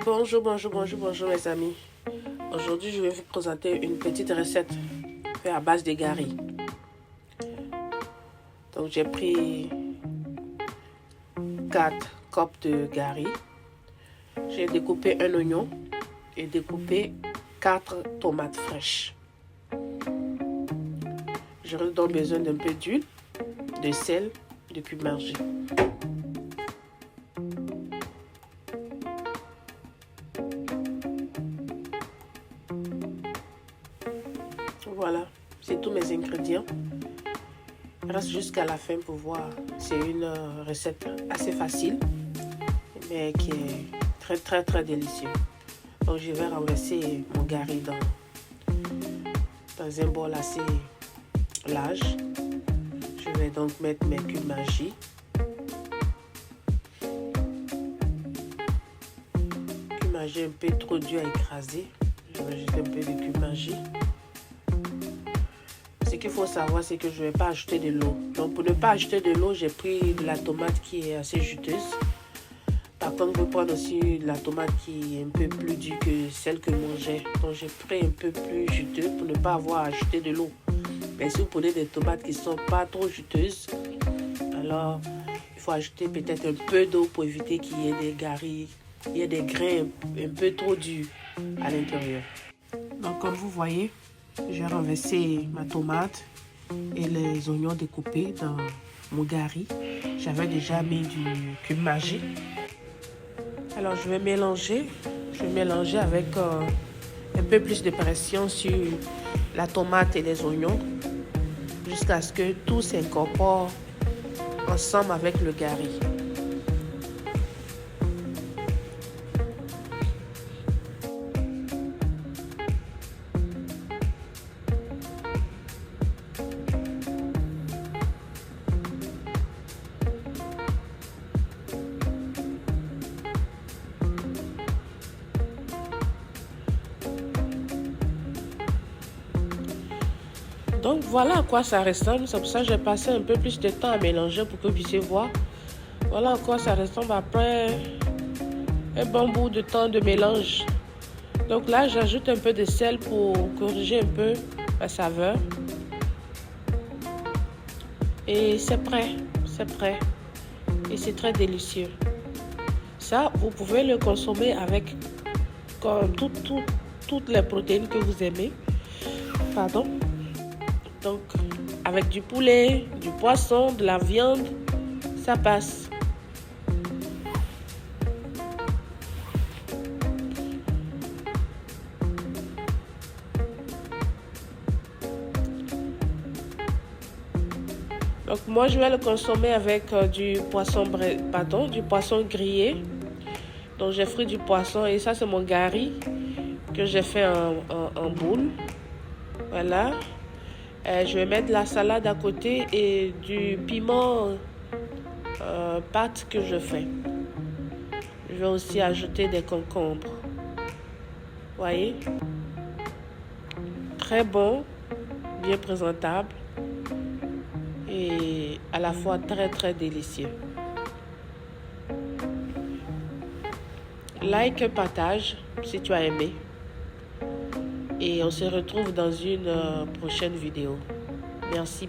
Bonjour mes amis. Aujourd'hui, je vais vous présenter une petite recette faite à base de gari. Donc, j'ai pris 4 copes de gari. J'ai découpé un oignon et découpé 4 tomates fraîches. J'aurai donc besoin d'un peu d'huile, de sel, de cumin margé. Voilà, c'est tous mes ingrédients. Reste jusqu'à la fin pour voir. C'est une recette assez facile, mais qui est très délicieuse. Donc je vais renverser mon gari dans un bol assez large. Je vais donc mettre mes cubes magie. Cubes magie un peu trop dur à écraser. Je vais ajouter un peu de cubes magie. Ce qu'il faut savoir, c'est que je ne vais pas ajouter de l'eau. Donc pour ne pas ajouter de l'eau, j'ai pris de la tomate qui est assez juteuse. Par contre, vous pouvez prendre aussi de la tomate qui est un peu plus dure que celle que moi j'ai. Donc j'ai pris un peu plus juteuse pour ne pas avoir à ajouter de l'eau. Mais si vous prenez des tomates qui ne sont pas trop juteuses, alors il faut ajouter peut-être un peu d'eau pour éviter qu'il y ait des garis, il y ait des grains un peu trop durs à l'intérieur. Donc comme vous voyez, j'ai renversé ma tomate et les oignons découpés dans mon gari. J'avais déjà mis du cube magie. Alors je vais mélanger. Je vais mélanger avec un peu plus de pression sur la tomate et les oignons jusqu'à ce que tout s'incorpore ensemble avec le gari. Donc voilà à quoi ça ressemble. C'est pour ça que j'ai passé un peu plus de temps à mélanger pour que vous puissiez voir. Voilà à quoi ça ressemble après un bon bout de temps de mélange. Donc là, j'ajoute un peu de sel pour corriger un peu la saveur. Et c'est prêt. Et c'est très délicieux. Ça, vous pouvez le consommer avec comme toutes les protéines que vous aimez. Pardon. Donc, avec du poulet, du poisson, de la viande, ça passe. Donc, moi, je vais le consommer avec du poisson grillé. Donc, j'ai frit du poisson et ça, c'est mon gari que j'ai fait en boule. Voilà. Je vais mettre la salade à côté et du piment pâte que je fais. Je vais aussi ajouter des concombres. Voyez? Très bon, bien présentable et à la fois très délicieux. Like, partage si tu as aimé. Et on se retrouve dans une prochaine vidéo. Merci.